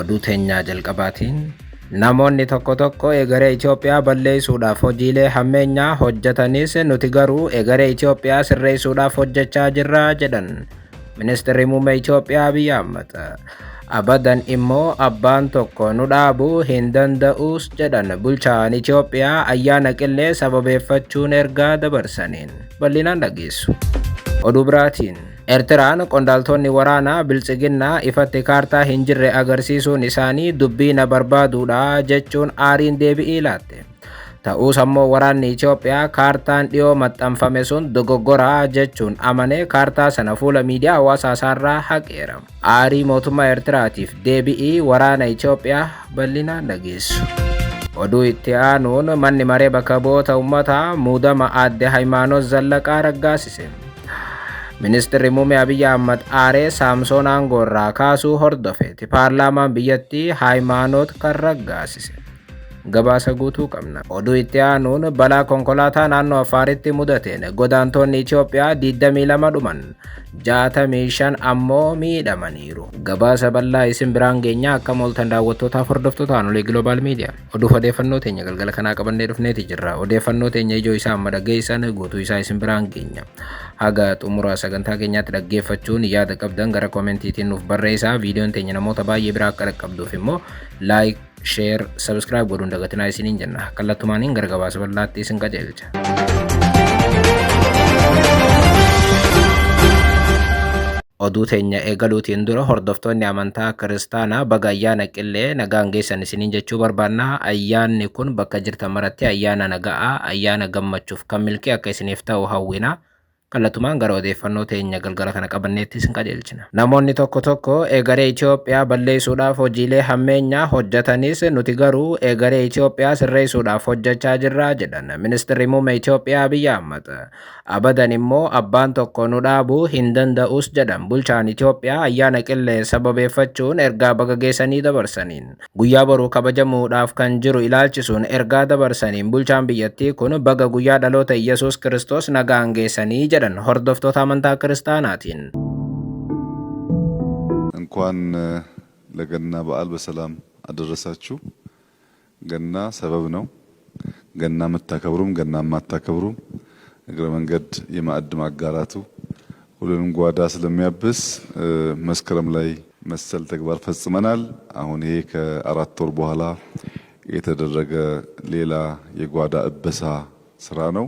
oduu teenyaa jalqabaatiin namoonni tokko tokko egeree Itoophiyaa balleessuudhaaf hojiilee hammeenyaa hojjetanis nuti garuu egeree Itoophiyaa sirreessuudhaaf hojjechaa jirra jedhan Ministeerri Muummee Itoophiyaa Abiy Ahmed. Abadan immoo abbaan tokko nu dhaabuu hin danda'us jedhan bulchaan Itoophiyaa ayyaana qillee sababeeffachuun ergaa dabarsaniin. Bal'inaan dhageessu. Oduu biraatiin Eertiraan qondaaltonni waraanaa Biltsiginnaa ifatti kaartaa hin jirre agarsiisuun isaanii dubbii na barbaaduudha jechuun aariin deebi'ii laatte. Ta'us ammoo waraanni Itoophiyaa kaartaan dhiyoo maxxanfame sun dogoggoraa jechuun amanee kaartaa sana fuula miidiyaa hawaasaa isaarraa haqeera. Aarii mootummaa Eertiraatiif deebi'ii waraana Itoophiyaa bal'inaan dhageessu. Oduu itti aanuun manni maree bakka bu'oota uummataa muudama aadde Hayimaanoot Zallaqaa raggaasise. Ministeerri Muummee Abiy Ahmed aaree Saamsoon aangoorraa kaasuu hordofeeti paarlaamaan biyyattii Hayimaanoot kan raggaasise. Gabaasa guutuu qabna. Oduu itti aanuun balaa konkolaataa naannoo Affaaritti mudateen godaantonni Itoophiyaa 22 dhuman 65 ammoo miidhamaniiru. Gabaasa bal'aa isin biraan geenya akka mooltan daawwattootaaf hordoftoota aanolee Global Media. Oduu odeeffannoo teenya galgala kanaa qabannee dhufneeti jirra. Odeeffannoo teenya ijoo isaa amma dhageessan guutuu isaa isin biraan geenya. Haga xumura sagantaa keenyaatti dhaggeeffachuun yaada qabdan gara koomentiitiin nuuf barreessaa. Viidiyoon teenya namoota baay'ee biraa akka dhaqqabduuf immoo like, share, subscribe godhuun dagatinaa isiniin jenna. Kallattumaaniin gara gabaasa bal'aatti isin qajeelcha. Oduu teenya eegaluutiin dura hordoftoonni amantaa kiristaanaa baga ayyaana qillee nagaan geessan isiniin jechuu barbaanna. Ayyaanni kun bakka jirtan maratti ayyaana nagaa, ayyaana gammachuuf kan milkii akka isiniif ta'u hawwina. Kallattumaan gara odeeffannoo teenya galgala kana qabanneetti isin qajeelchina. Namoonni tokko tokko egeree Itoophiyaa balleessuudhaaf hojiilee hammeenyaa hojjetanis nuti garuu egeree Itoophiyaa sirreessuudhaaf hojjechaa jirra jedhan Ministeerri Muummee Itoophiyaa Abiy Ahmed. Abadan immoo abbaan tokko nu dhaabuu hin danda'us jedhan bulchaan Itoophiyaa ayyaana qillee sababeeffachuun ergaa baga geessanii dabarsaniin. Guyyaa boruu kabajamuudhaaf kan jiru ilaalchisuun ergaa dabarsaniin bulchaan biyyattii kun baga guyyaa dhaloota Iyesuus Kiristoos nagaan geessanii jedhan hordoftoota amantaa kiristaanaatiin. እንኳን ለገና በዓል በሰላም አደረሳችሁ። ገና ሰበብ ነው። ገና መታከብሩም ገና ማታከብሩም እግረ መንገድ የማዕድ ማጋራቱ ሁሉንም ጓዳ ስለሚያብስ መስከረም ላይ መሰል ተግባር ፈጽመናል። አሁን ይሄ ከ4 ወር በኋላ የተደረገ ሌላ የጓዳ እበሳ ስራ ነው።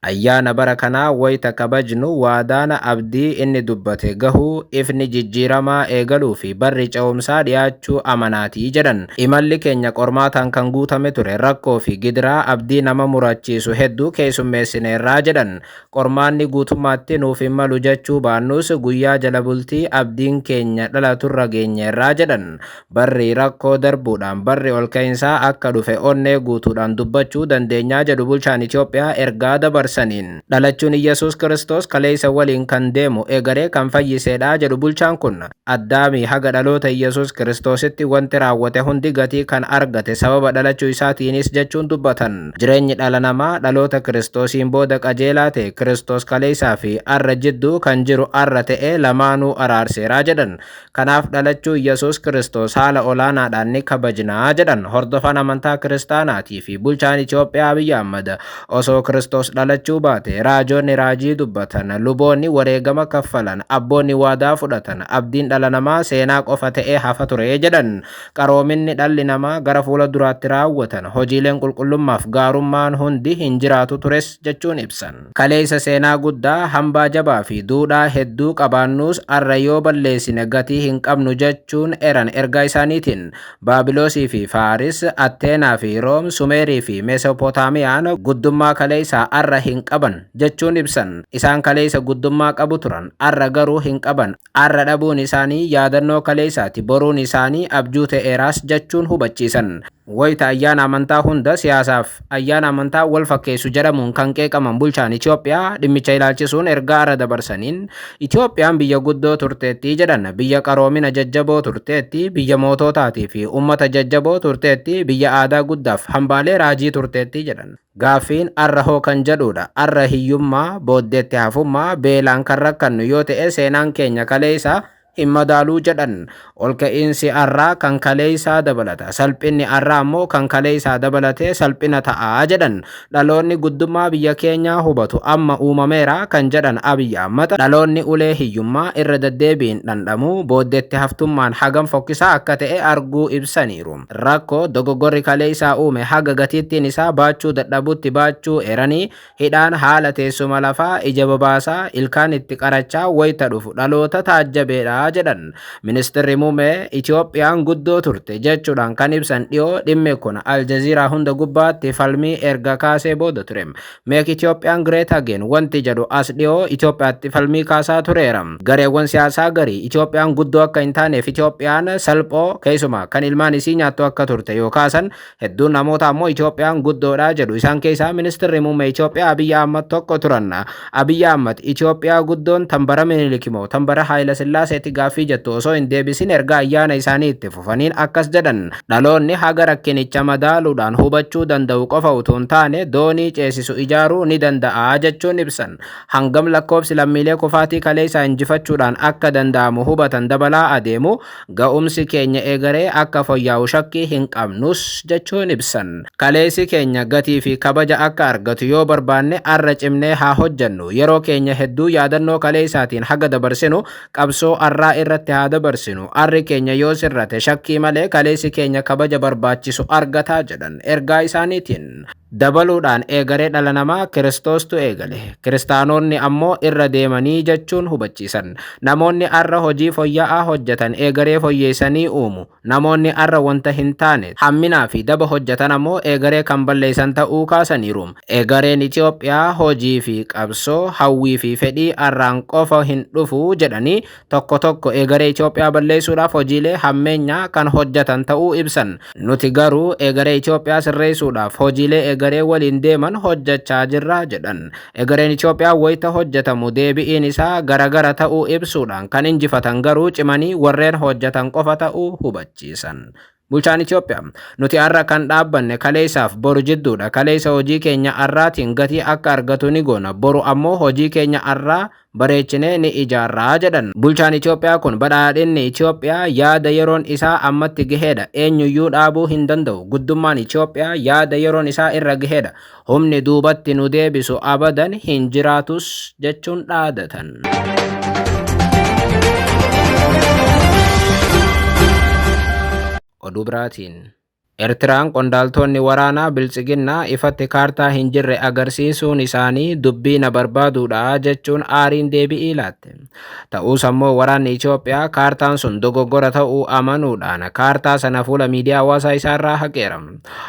Ayyaana bara kanaa wayita kabajnu waadaana abdii inni dubbate gahuu ifni jijjiiramaa eegaluu fi barri ce'umsaa dhiyaachuu amanaatii jedhan. Imalli keenya qormaataan kan guutame ture rakkoo fi gidiraa abdii nama murachiisu hedduu keessummeessineerraa jedhan. Qormaanni guutummaatti nuuf hin malu jechuu baannus guyyaa jala bultii abdiin keenya dhalaturra geenyeerraa jedhan. Barri rakkoo darbuudhaan barri ol ka'iinsaa akka dhufe onnee guutuudhaan dubbachuu dandeenyaa jedhu bulchaan Itoophiyaa ergaa dabarsa. Dhalachuun Iyesuus Kiristoos kaleessa waliin kan deemu egeree kan fayyiseedha jedhu bulchaan kun. Addaamii haga dhaloota Iyesuus Kiristoositti wanti raawwate hundi gatii kan argate sababa dhalachuu isaatiinis jechuun dubbatan. Jireenyi dhala namaa dhaloota Kiristoosiin booda qajeelaa ta'e Kiristoos kaleessaa fi arra jidduu kan jiru arra ta'e lamaanuu araarseeraa jedhan. Kanaaf dhalachuu Iyesuus Kiristoos haala olaanaadhaan ni kabajnaa jedhan hordofan amantaa kiristaanaatii fi bulchaan Itoophiyaa Abiy Ahmed. Osoo Kiristoos dhalachuu baate raajoonni raajii dubbatan, luboonni wareegama kaffalan, abboonni waadaa fudhatan, abdiin dhala namaa seenaa qofa ta'ee hafa ture jedhan. Qaroominni dhalli namaa gara fuula duraatti raawwatan hojiileen qulqullummaaf gaarummaan hundi hin jiraatu tures jechuun ibsan. Kaleessa seenaa guddaa hambaa jabaa fi duudhaa hedduu qabaannus arra yoo balleessine gatii hin qabnu jechuun eran ergaa isaaniitiin. Baabiloosii fi Faaris, Atteenaa fi Room, Sumeerii fi Meesopootaamiyaan guddummaa kaleessaa arra hin qaban jechuun ibsan. Isaan kaleessa guddummaa qabu turan arra garuu hin qaban. Arra dhabuun isaanii yaadannoo kaleessaati, boruun isaanii abjuu ta'eeraas jechuun hubachiisan. Wayita ayyaana amantaa hunda siyaasaaf ayyaana amantaa wal fakkeessu jedhamuun kan qeeqaman bulchaan Itoophiyaa dhimmicha ilaalchisuun ergaa arra dabarsaniin Itoophiyaan biyya guddoo turteetti jedhan. Biyya qaroomina jajjaboo turteetti, biyya moototaatii fi uummata jajjaboo turteetti, biyya aadaa guddaaf hambaalee raajii turteetti jedhan. Gaaffiin arra hoo kan jedhudha. Arra hiyyummaa, booddeetti hafummaa, beelaan kan rakkannu yoo ta'e seenaan keenya kaleessa hin madaaluu jedhan. Ol ka'iinsi arraa kan kaleessaa dabalata, salphinni arraa ammoo kan kaleessaa dabalatee salphina ta'a jedhan. Dhaloonni guddummaa biyya keenyaa hubatu amma uumameera kan jedhan Abiy Ahmed dhaloonni ulee hiyyummaa irra deddeebiin dhandhamu booddeetti haftummaan hagam fokkisaa akka ta'e arguu ibsaniiru. Rakkoo dogoggorri kaleessaa uume haga gatiittiin isaa baachuu dadhabutti baachuu eeranii hidhaan haala teessuma lafaa ija babaasaa ilkaan itti qarachaa wayita dhufu dhaloota taajjabeedha jedhan. Ministeerri muummee Itoophiyaan guddoo turte jechuudhaan kan ibsan dhiyoo dhimmi kun Aljaziiraa hunda gubbaatti falmii erga kaasee booda ture. Make Itoophiyaan Great Again wanti jedhu as dhiyoo Itoophiyaatti falmii kaasaa tureera. Gareewwan siyaasaa garii Itoophiyaan guddoo akka hin taaneef Itoophiyaan salphoo keessumaa kan ilmaan isii nyaattu akka turte yoo kaasan, hedduun namoota ammoo Itoophiyaan guddoodha jedhu. Isaan keessaa ministeerri muummee Itoophiyaa Abiy Ahmed tokko turan. Abiy Ahmed Itoophiyaa guddoon tan bara Minilik moo tan bara Haayila Sillaaseetti gaaffii jettu osoo hin deebisin erga ayyaana isaanii itti fufaniin akkas jedhan. Dhaloonni haga rakkinicha madaaluudhaan hubachuu danda'u qofa utuu hin taane doonii ceesisu ijaaruu ni danda'a jechuun ibsan. Hangam lakkoofsi lammiilee kufaatii kaleessaa injifachuudhaan akka danda'amu hubatan dabalaa adeemu ga'umsi keenya eegaree akka fooyya'u shakkii hin qabnus jechuun ibsan. Kaleessi keenya gatii fi kabaja akka argatu yoo barbaanne arra cimnee haa hojjannu. Yeroo keenya hedduu yaadannoo kaleessaatiin haga dabarsinu qabsoo arraa irratti haa dabarsinu. Arri keenya yoo sirrate shakkii malee kaleessi keenya kabaja barbaachisu argataa jedhan ergaa isaaniitiin. Dabaluudhaan eegaree dhala namaa Kiristoostu eegale, kiristaanonni ammoo irra deemanii jechuun hubachiisan. Namoonni arra hojii fooyya'aa hojjetan eegaree fooyyeessanii uumu. Namoonni arra wanta hin taane hamminaa fi daba hojjetan ammoo eegaree kan balleessan ta'uu kaasaniiru. Eegareen Itoophiyaa hojii fi qabsoo, hawwii fi fedhii arraan qofa hin dhufu jedhanii tokko tokko eegaree Itoophiyaa balleessuudhaaf hojiilee hammeenyaa kan hojjetan ta'uu ibsan. Nuti garuu eegaree Itoophiyaa sirreessuudhaaf hojiilee eegaree waliin deeman hojjechaa jirra jedhan. Egereen Itoophiyaa wayita hojjetamu deebi'iin isaa garagara ta'uu ibsuudhaan kan injifatan garuu cimanii warreen hojjetan qofa ta'uu hubachiisan. Bulchaan Itoophiyaa nuti arra kan dhaabbanne kaleessaaf boru jidduudha. Kaleessa hojii keenya arraatiin gatii akka argatu ni goona. Boru ammoo hojii keenya arraa bareechinee ni ijaarraa jedhan. Bulchaan Itoophiyaa kun badhaadhinni Itoophiyaa yaada yeroon isaa ammatti gaheedha. Eenyuyyuu dhaabuu hin danda'u. Guddummaan Itoophiyaa yaada yeroon isaa irra gaheedha. Humni duubatti nu deebisu abadan hin jiraatus jechuun dhaadatan. Oduu biraatiin Eertiraan qondaaltonni waraanaa Biltsiginnaa ifatti kaartaa hin jirre agarsiisuun isaanii dubbii na barbaaduudha jechuun aariin deebi'ii laatte. Ta'us ammoo waraanni Itoophiyaa kaartaan sun dogoggora ta'uu amanuudhaan kaartaa sana fuula miidiyaa hawaasaa isaarraa haqeera.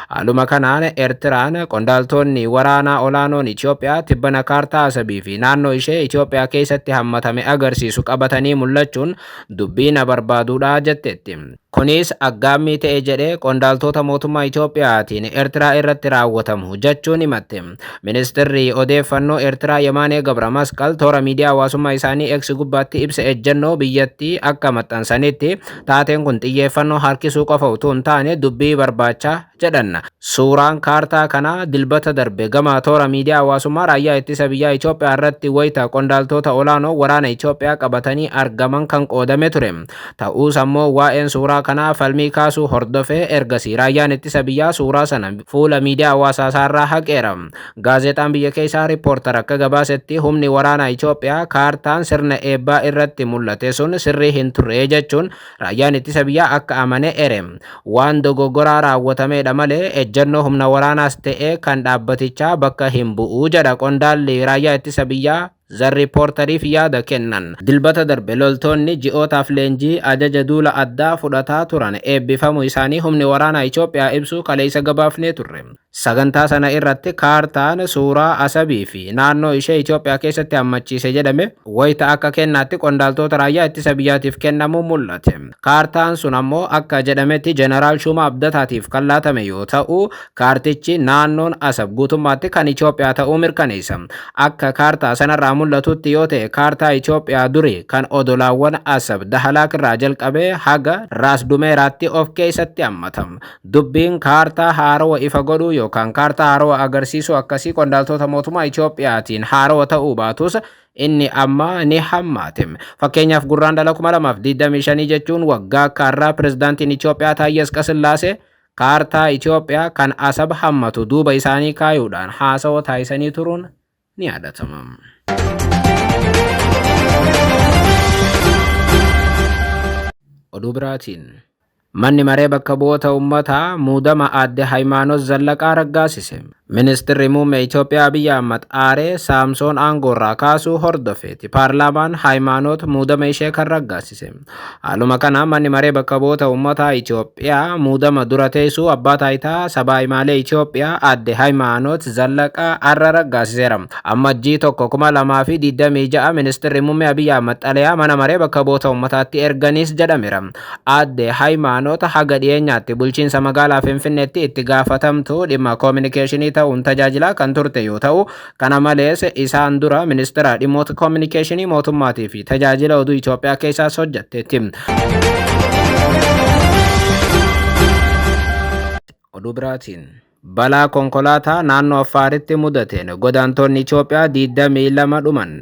Haaluma kanaan Eertiraan qondaaltonni waraanaa olaanoon Itoophiyaa tibbana kaartaa Asabii fi naannoo ishee Itoophiyaa keessatti hammatame agarsiisu qabatanii mul'achuun dubbii na barbaaduudha jetteetti. Kunis aggaammii ta'e jedhee qondaaltota mootummaa Itoophiyaatiin Eertiraa irratti raawwatamu jechuun himatte. Ministeerri odeeffannoo Eertiraa Yemaanee Gabra Masqal toora miidiyaa hawaasummaa isaanii X gubbaatti ibsa ejjennoo biyyattii akka maxxansanitti taateen kun xiyyeeffannoo harkisuu qofa utuu hin taane dubbii barbaachaa jedhan. Suuraan kaartaa kanaa dilbata darbe gama toora miidiyaa hawaasummaa raayyaa ittisa biyyaa Itoophiyaa irratti wayita qondaaltota olaanoo waraana Itoophiyaa qabatanii argaman kan qoodame ture. Ta'us ammoo waa'een suuraa kanaa falmii kaasuu hordofee ergasii raayyaan ittisa biyyaa suuraa sana fuula miidiyaa hawaasaa isaarraa haqeera. Gaazexaan biyya keessaa riippoortar akka gabaasetti humni waraanaa Itoophiyaa kaartaan sirna eebbaa irratti mul'ate sun sirrii hin turre jechuun raayyaan ittisa biyyaa akka amane ere. Waan dogoggoraa raawwatameedha malee ejjennoo humna waraanaas ta'e kan dhaabbatichaa bakka hin bu'u jedha qondaalli raayyaa ittisa biyyaa The Reporteriif yaada kennan. Dilbata darbe loltoonni ji'ootaaf leenjii ajaja duula addaa fudhataa turan eebbifamu isaanii humni waraanaa Itoophiyaa ibsu kaleessa gabaafnee turre. Sagantaa sana irratti kaartaan suuraa Asabii fi naannoo ishee Itoophiyaa keessatti hammachiise jedhame wayita akka kennaatti qondaaltota raayyaa ittisa biyyaatiif kennamu mul'ate. Kaartaan sun ammoo akka jedhametti Jeneraal Shumaa Abdataatiif kan laatame yoo ta'u kaartichi naannoon Asab guutummaatti kan Itoophiyaa ta'uu mirkaneessa. Akka kaartaa sanarraa mul'atutti yoo ta'e kaartaa Itoophiyaa durii kan odolaawwan Asab Dahalaak irraa jalqabee haga Raas Dumeeraatti of keessatti hammatama. Dubbiin kaartaa haarawaa ifa godhuu yookaan kaartaa haarawaa agarsiisuu akkasii qondaaltota mootummaa Itoophiyaatiin haarawaa ta'uu baatus inni amma ni hammaatame. Fakkeenyaaf gurraandhala 2025 jechuun waggaa kaarraa pirezidaantiin Itoophiyaa Taayye Asqasillaasee kaartaa Itoophiyaa kan Asab hammatu duuba isaanii kaayuudhaan haasawaa taasisanii turuun ni yaadatama. Oduu biraatiin manni maree bakka bu'oota uummataa muudama aadde Hayimaanoot Zallaqaa raggaasise. Ministeerri muummee Itoophiyaa Abiyyi Ahmad aaree Saamsoon aangoorraa kaasuu hordofeeti. Paarlaamaan Hayimaanoot muudama ishee kan raggaasise. Haaluma kana manni maree bakka bu'oota uummataa Itoophiyaa muudama dura teessuu abbaa taayitaa sabaa himaalee Itoophiyaa aadde Hayimaanoot Zallaqaa har'a raggaasiseera. Ammajjii 2026 ministeerri muummee Abiyyi Ahmad xalayaa mana maree bakka bu'oota uummataatti erganiis jedhameera. Aadde Hayimaanoot haga dhiyeenyaatti bulchiinsa magaalaa Finfinneetti itti gaafatamtuu dhimma koominikeeshinii ta'uun tajaajilaa kan turte yoo ta'u, kana malees isaan dura ministeera dhimmoota koominikeeshinii mootummaatii fi tajaajila oduu Itoophiyaa keessaas hojjetteetti. Oduu biraatiin balaa konkolaataa naannoo Affaaritti mudateen godaantonni Itoophiyaa 22 dhuman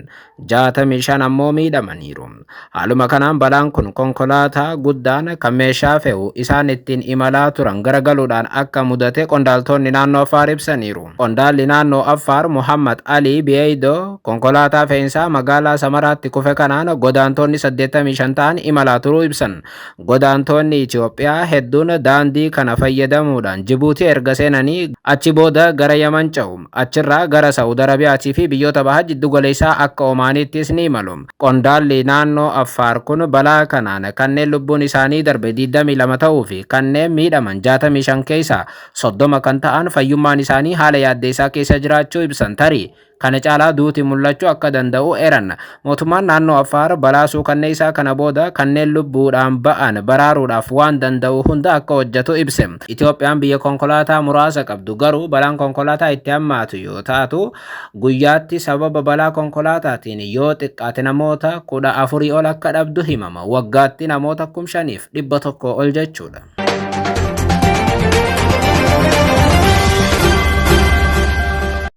65 ammoo miidhamaniiru. Haaluma kanaan balaan kun konkolaataa guddaan kan meeshaa fe'u isaan ittiin imalaa turan garagaluudhaan akka mudate qondaaltonni naannoo Affaar ibsaniiru. Qondaalli naannoo Affaar Muhammad Ali Biyeeydoo konkolaataa fe'insaa magaalaa Samaraatti kufe kanaan godaantonni 85 ta'an imalaa turuu ibsan. Godaantonni Itoophiyaa hedduun daandii kana fayyadamuudhaan Jibuutii erga seenanii achi booda gara Yaman ce'u. Achirraa gara Saudi Arabiyaatii fi biyyoota baha jiddu galeessaa akka Omaanittis ni imalu. Qondaalli naannoo Affaar kun balaa kanaan kanneen lubbuun isaanii darbe 22 ta'uu fi kanneen miidhaman 65 keessaa 30 kan ta'an fayyummaan isaanii haala yaaddeessaa keessa jiraachuu ibsan. Tarii kana caalaa duuti mul'achuu akka danda'u eeran. Mootummaan naannoo Affaar balaa suukanneessaa kana booda kanneen lubbuudhaan ba'an baraaruudhaaf waan danda'u hunda akka hojjetu ibse. Itoophiyaan biyya konkolaataa muraasa qabdu garuu balaan konkolaataa itti hammaatu yoo taatu guyyaatti sababa balaa konkolaataatiin yoo xiqqaate namoota 14 ol akka dhabdu himama. Waggaatti namoota 5,100 ol jechuudha.